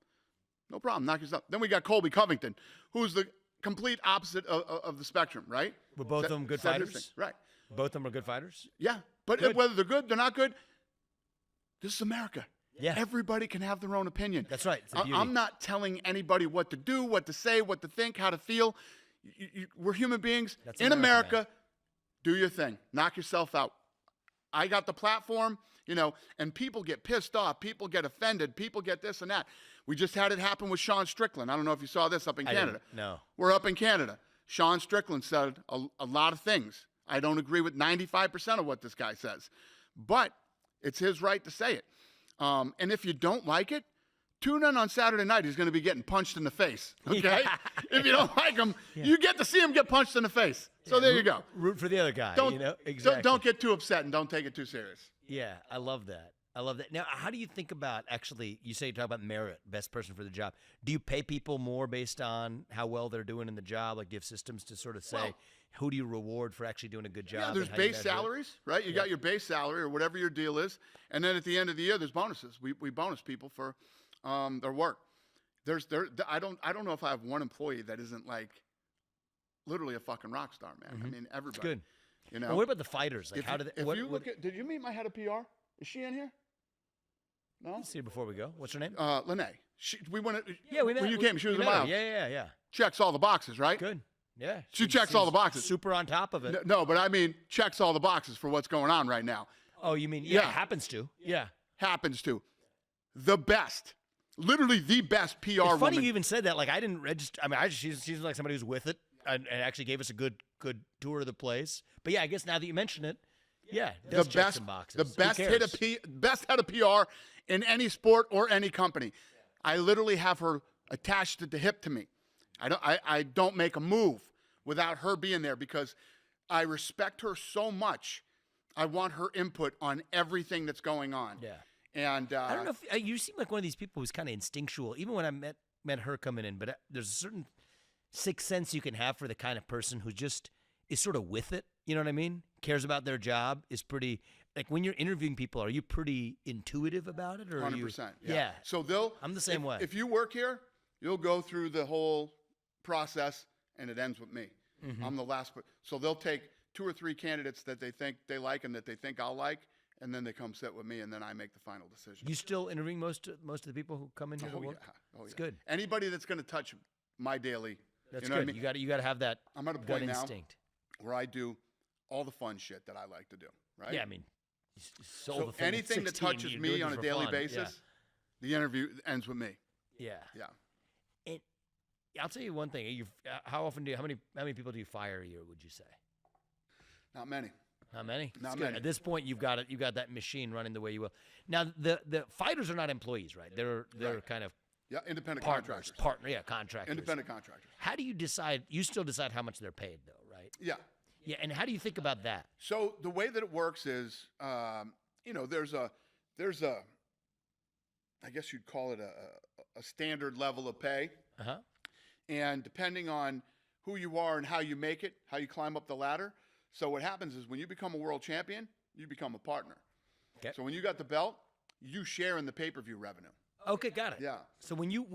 No problem. Knock yourself. Then we got Colby Covington, who's the complete opposite of the spectrum, right? Were both of them good fighters? Right. Both of them are good fighters? Yeah. But whether they're good, they're not good, this is America. Yeah. Everybody can have their own opinion. That's right. It's the beauty. I'm not telling anybody what to do, what to say, what to think, how to feel. We're human beings. That's in America, man. Do your thing. Knock yourself out. I got the platform, and people get pissed off. People get offended. People get this and that. We just had it happen with Sean Strickland. I don't know if you saw this up in Canada. No. We're up in Canada. Sean Strickland said a lot of things. I don't agree with 95% of what this guy says, but it's his right to say it. And if you don't like it, tune in on Saturday night. He's going to be getting punched in the face. Okay. Yeah. If you don't like him, you get to see him get punched in the face. So there you go. Root for the other guy. Exactly. Don't get too upset and don't take it too serious. Yeah, I love that. I love that. Now, how do you think about, actually, you say you talk about merit, best person for the job. Do you pay people more based on how well they're doing in the job? Like, do you have systems to sort of say, who do you reward for actually doing a good job? Yeah, there's base salaries, right? You got your base salary or whatever your deal is. And then at the end of the year, there's bonuses. We bonus people for their work. I don't know if I have one employee that isn't like literally a fucking rock star, man. I mean, everybody. It's good. You know? Well, what about the fighters? Like, did you meet my head of PR? Is she in here? No. Let's see her before we go. What's her name? Lene. We went. Yeah, we met. When you came, she was in my house. Yeah. Checks all the boxes, right? Good. Yeah. She checks all the boxes. Super on top of it. No, but I mean, checks all the boxes for what's going on right now. Oh, you mean, happens to. Yeah. Happens to. The best. Literally the best PR woman. It's funny you even said that. Like, I didn't register. I mean, she's like somebody who's with it and actually gave us a good tour of the place. But yeah, I guess now that you mention it, the best head of PR in any sport or any company. I literally have her attached at the hip to me. I don't make a move without her being there because I respect her so much. I want her input on everything that's going on. Yeah. And I don't know if you seem like one of these people who's kind of instinctual, even when I met her coming in. But there's a certain sixth sense you can have for the kind of person who just is sort of with it. You know what I mean? Cares about their job, is pretty, like when you're interviewing people, are you pretty intuitive about it? Or 100%. Yeah. So I'm the same way. If you work here, you'll go through the whole process and it ends with me. Mm-hmm. I'm the last. So they'll take 2 or 3 candidates that they think they like and that they think I'll like, and then they come sit with me, and then I make the final decision. You still interviewing most of the people who come in here to work? Oh, it's good. Anybody that's going to touch my daily. That's good. What I mean? You got to have that. I'm at a point now instinct where I do all the fun shit that I like to do. Right? Yeah, I mean, so anything that touches me on a daily basis, the interview ends with me. Yeah. Yeah. And I'll tell you one thing. How many people do you fire a year? Would you say? Not many. Not many. Not many. At this point, you've got that machine running the way you will. Now, the fighters are not employees, right? They're kind of independent partners, contractors. Contractors. Independent contractors. How do you decide? You still decide how much they're paid, though, right? Yeah. Yeah, and how do you think about that? So the way that it works is, there's a, I guess you'd call it a standard level of pay. Uh-huh. And depending on who you are and how you make it, how you climb up the ladder. So what happens is when you become a world champion, you become a partner. Okay. So when you got the belt, you share in the pay-per-view revenue. Okay, got it. Yeah. So when you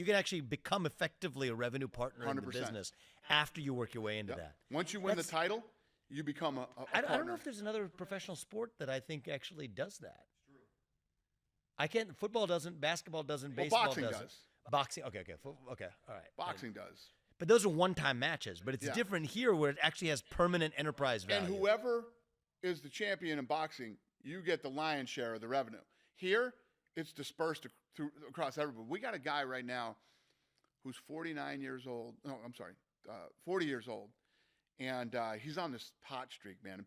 can actually become effectively a revenue partner 100%. in the business after you work your way into that. Once you win the title, you become a partner. I don't know if there's another professional sport that I think actually does that. I can't. Football doesn't. Basketball doesn't. Baseball boxing doesn't. does. Boxing. Okay. Okay. All right. Boxing does. But those are one-time matches. But it's different here, where it actually has permanent enterprise value. And whoever is the champion in boxing, you get the lion's share of the revenue. Here, it's dispersed across everybody. We got a guy right now who's 49 years old. No, I'm sorry, 40 years old, and he's on this hot streak, man. And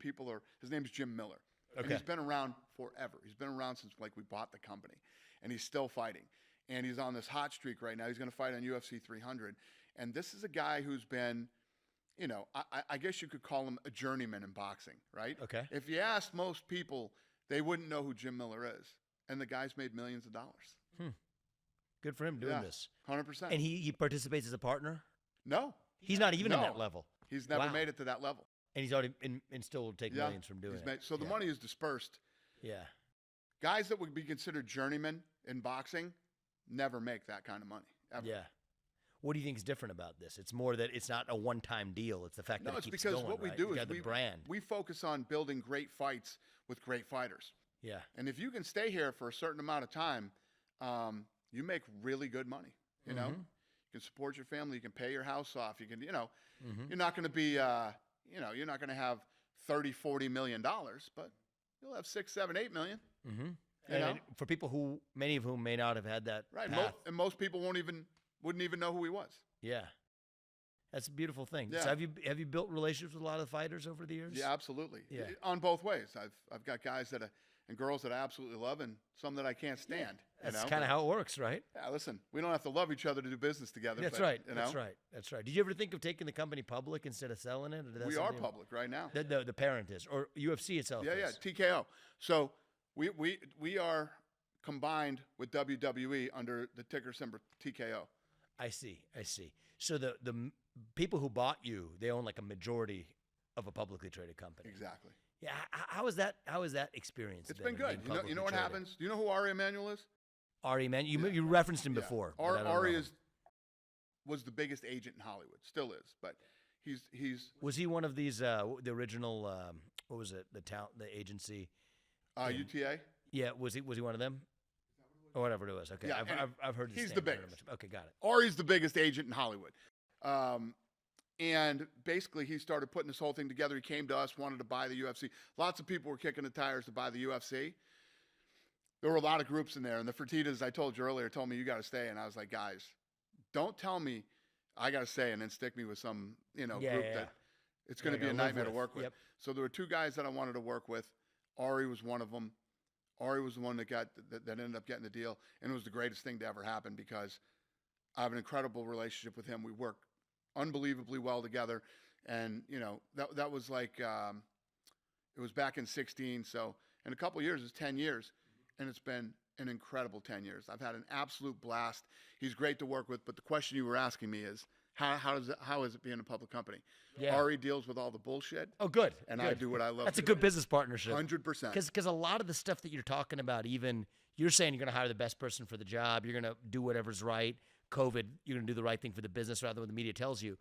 his name's Jim Miller. Okay. And he's been around forever. He's been around since we bought the company, and he's still fighting. And he's on this hot streak right now. He's going to fight on UFC 300. And this is a guy who's been, I guess you could call him a journeyman in boxing, right? Okay. If you asked most people, they wouldn't know who Jim Miller is. And the guy's made millions of dollars. Good for him doing this. 100%. And he participates as a partner? No. He's not even in that level. He's never made it to that level. And he's already and still will take millions from doing it. So the money is dispersed. Yeah. Guys that would be considered journeymen in boxing never make that kind of money, ever. Yeah. What do you think is different about this? It's more that it's not a one-time deal. It's the fact that it keeps going, because what we right? do You is got the brand. We focus on building great fights with great fighters. Yeah. And if you can stay here for a certain amount of time, you make really good money. You know, you can support your family. You can pay your house off. You can, you're not going to be, you're not going to have $30-40 million, but you'll have $6, $7, $8 million. Mm-hmm. And for people many of whom may not have had that path. And most people wouldn't even know who he was. Yeah. That's a beautiful thing. Yeah. So have you built relationships with a lot of fighters over the years? Yeah, absolutely. Yeah. On both ways. I've got guys and girls that I absolutely love, and some that I can't stand. That's kind of how it works, right? Yeah, listen, we don't have to love each other to do business together. That's right. That's right. That's right. Did you ever think of taking the company public instead of selling it? We are public right now. The parent is, or UFC itself is. Yeah, TKO. So We are combined with WWE under the ticker symbol TKO. I see. So the people who bought you, they own like a majority of a publicly traded company. Exactly. Yeah. How is that experience? It's been good. You know what happens? Do you know who Ari Emanuel is? Ari Emanuel, you referenced him before. Ari was the biggest agent in Hollywood, still is, but he's. Was he one of these the original? What was it? The agency. UTA. Yeah, was he one of them? Or whatever it was. Okay, Yeah, I've heard. He's the biggest. Okay, got it. Ari's the biggest agent in Hollywood. And basically, he started putting this whole thing together. He came to us, wanted to buy the UFC. Lots of people were kicking the tires to buy the UFC. There were a lot of groups in there. And the Fertitas, I told you earlier, told me, you got to stay. And I was like, guys, don't tell me I got to stay and then stick me with some group that it's going to be a nightmare to work with. Yep. So there were two guys that I wanted to work with. Ari was one of them. Ari was the one that ended up getting the deal. And it was the greatest thing to ever happen because I have an incredible relationship with him. We work unbelievably well together. And, that was like, it was back in 16. So in a couple of years, it's 10 years. And it's been an incredible 10 years. I've had an absolute blast. He's great to work with. But the question you were asking me is, how is it being a public company? Yeah. Ari deals with all the bullshit. Oh, good. And good. I do what I love. That's a good business partnership. 100%. Because a lot of the stuff that you're talking about, even you're saying you're going to hire the best person for the job. You're going to do whatever's right. COVID, you're going to do the right thing for the business rather than what the media tells you.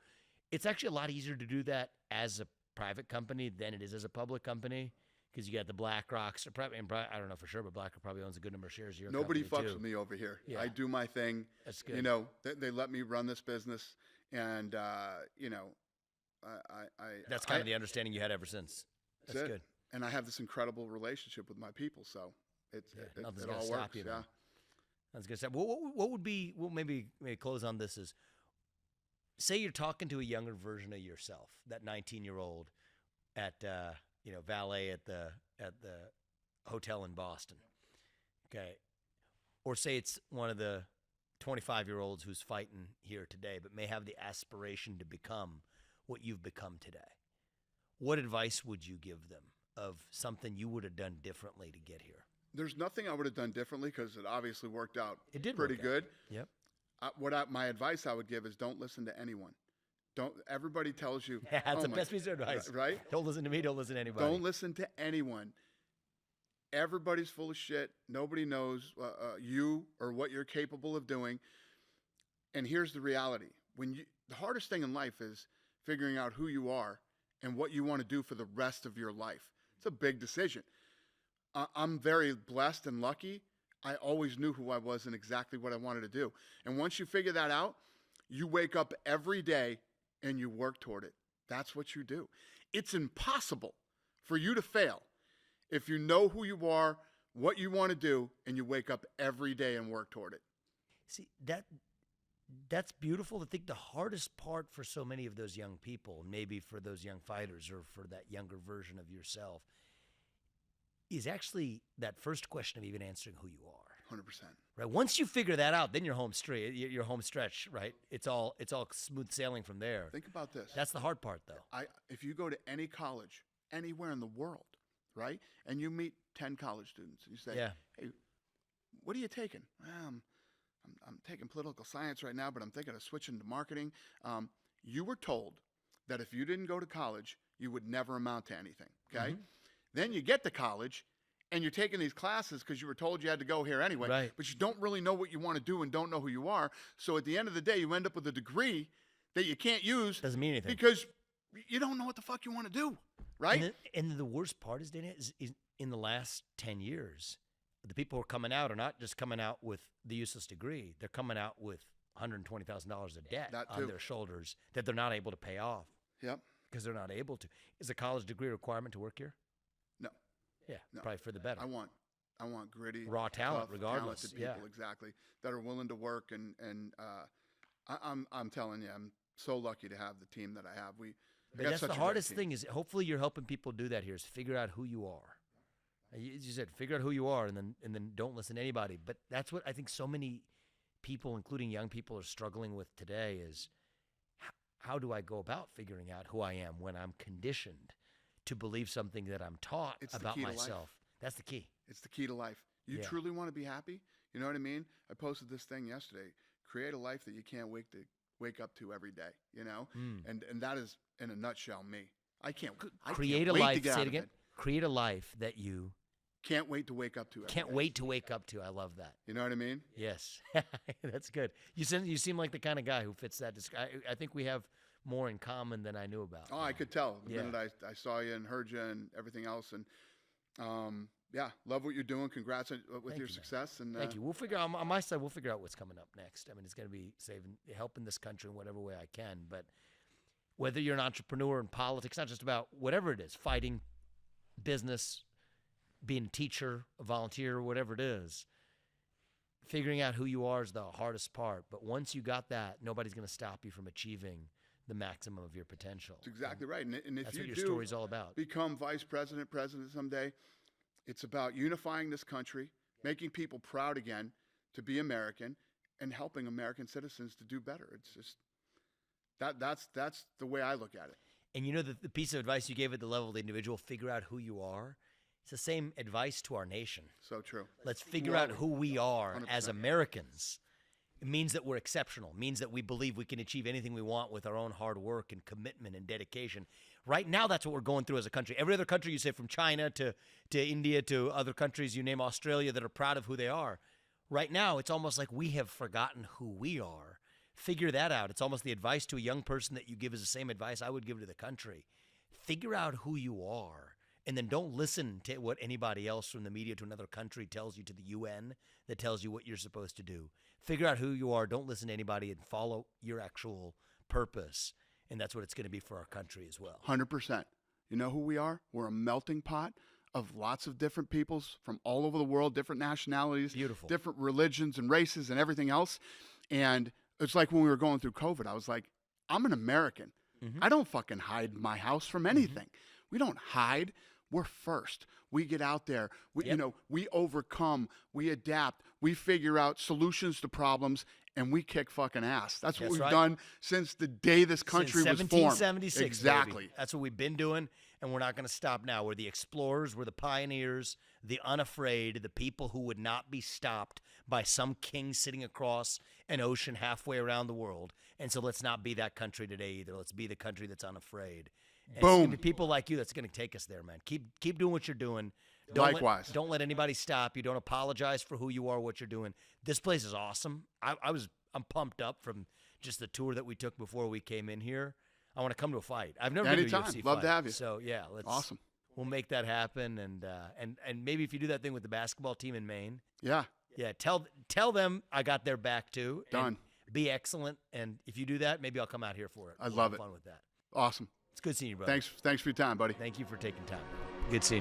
It's actually a lot easier to do that as a private company than it is as a public company. Because you got the BlackRocks, I don't know for sure, but BlackRock probably owns a good number of shares of your Nobody company fucks with me over here. Yeah. I do my thing. That's good. They let me run this business, and That's kind of the understanding you had ever since. That's good. And I have this incredible relationship with my people, so it all works. You, man. That's good stuff. What would be? Well, maybe close on this is. Say you're talking to a younger version of yourself, that 19-year-old at valet at the hotel in Boston. Okay. Or say it's one of the 25-year-olds who's fighting here today but may have the aspiration to become what you've become today. What advice would you give them of something you would have done differently to get here? There's nothing I would have done differently because it obviously worked out pretty good. Yep. My advice I would give is don't listen to anyone. Everybody tells you. Yeah, that's the best piece of advice. Right? Don't listen to me. Don't listen to anybody. Don't listen to anyone. Everybody's full of shit. Nobody knows you or what you're capable of doing. And here's the reality. The hardest thing in life is figuring out who you are and what you want to do for the rest of your life. It's a big decision. I'm very blessed and lucky. I always knew who I was and exactly what I wanted to do. And once you figure that out, you wake up every day and you work toward it. That's what you do. It's impossible for you to fail if you know who you are, what you want to do, and you wake up every day and work toward it. See, that's beautiful. I think the hardest part for so many of those young people, maybe for those young fighters or for that younger version of yourself, is actually that first question of even answering who you are. 100%. Right. Once you figure that out, then you're home straight. You're home stretch. Right. It's all smooth sailing from there. Think about this. That's the hard part, though. If you go to any college, anywhere in the world, right, and you meet 10 college students, and you say, "Hey, what are you taking?" I'm taking political science right now, but I'm thinking of switching to marketing. You were told that if you didn't go to college, you would never amount to anything. Okay. Mm-hmm. Then you get to college. And you're taking these classes because you were told you had to go here anyway, right. But you don't really know what you want to do and don't know who you are. So at the end of the day, you end up with a degree that you can't use. Doesn't mean anything. Because you don't know what the fuck you want to do, right? And the worst part is, Dana, is in the last 10 years, the people who are coming out are not just coming out with the useless degree. They're coming out with $120,000 of debt on their shoulders that they're not able to pay off. Yep. Because they're not able to. Is a college degree a requirement to work here? No. Yeah, no. Probably for the better. I want gritty, raw talent, tough, regardless. Talented people, exactly, that are willing to work. And I'm telling you, I'm so lucky to have the team that I have. But that's the hardest thing. Is hopefully you're helping people do that here. Is figure out who you are. You said figure out who you are, and then don't listen to anybody. But that's what I think so many people, including young people, are struggling with today. Is how do I go about figuring out who I am when I'm conditioned to believe something that I'm taught about myself? That's the key. It's the key to life. You truly want to be happy? You know what I mean? I posted this thing yesterday. Create a life that you can't wake up to every day, you know? And that is, in a nutshell, me. I can't create a life. Say it again. Create a life that you can't wait to wake up to. Can't wait to wake up to. I love that. You know what I mean? Yes. That's good. You seem like the kind of guy who fits that. I think we have more in common than I knew about. Oh, I could tell the minute I saw you and heard you and everything else. And love what you're doing. Congrats with your success. And thank you. We'll figure out on my side. We'll figure out what's coming up next. I mean, it's going to be helping this country in whatever way I can. But whether you're an entrepreneur in politics, not just about whatever it is, fighting, business, being a teacher, a volunteer, whatever it is, figuring out who you are is the hardest part. But once you got that, nobody's going to stop you from achieving the maximum of your potential. That's exactly right. And if that's you what your do story's all about. Become vice president, president someday, it's about unifying this country, making people proud again to be American, and helping American citizens to do better. It's just that's the way I look at it. And you know, the piece of advice you gave at the level of the individual, figure out who you are. It's the same advice to our nation. So true. Let's figure out who we are 100%. As Americans. It means that we're exceptional. It means that we believe we can achieve anything we want with our own hard work and commitment and dedication. Right now, that's what we're going through as a country. Every other country, you say, from China to India to other countries, you name Australia, that are proud of who they are. Right now, it's almost like we have forgotten who we are. Figure that out. It's almost the advice to a young person that you give is the same advice I would give to the country. Figure out who you are. And then don't listen to what anybody else from the media to another country tells you, to the UN that tells you what you're supposed to do. Figure out who you are. Don't listen to anybody and follow your actual purpose. And that's what it's going to be for our country as well. 100%. You know who we are? We're a melting pot of lots of different peoples from all over the world, different nationalities, beautiful, different religions and races and everything else. And it's like when we were going through COVID, I was like, I'm an American. I don't fucking hide my house from anything. We don't hide. We're first. We get out there. We overcome. We adapt. We figure out solutions to problems, and we kick fucking ass. That's what we've done since the day this country was formed. 1776. Exactly. Baby. That's what we've been doing, and we're not going to stop now. We're the explorers. We're the pioneers, the unafraid, the people who would not be stopped by some king sitting across an ocean halfway around the world. And so let's not be that country today either. Let's be the country that's unafraid. And boom. It's gonna be people like you that's going to take us there, man. Keep doing what you're doing. Likewise. Don't let anybody stop you. Don't apologize for who you are, what you're doing. This place is awesome. I'm pumped up from just the tour that we took before we came in here. I want to come to a fight. I've never been to a UFC fight. Love to have you. So yeah, awesome. We'll make that happen, and maybe if you do that thing with the basketball team in Maine. Yeah. Yeah. Tell them I got their back too. Done. Be excellent, and if you do that, maybe I'll come out here for it. I'd love it. Fun with that. Awesome. It's good seeing you, brother. Thanks for your time, buddy. Thank you for taking time. Good seeing you.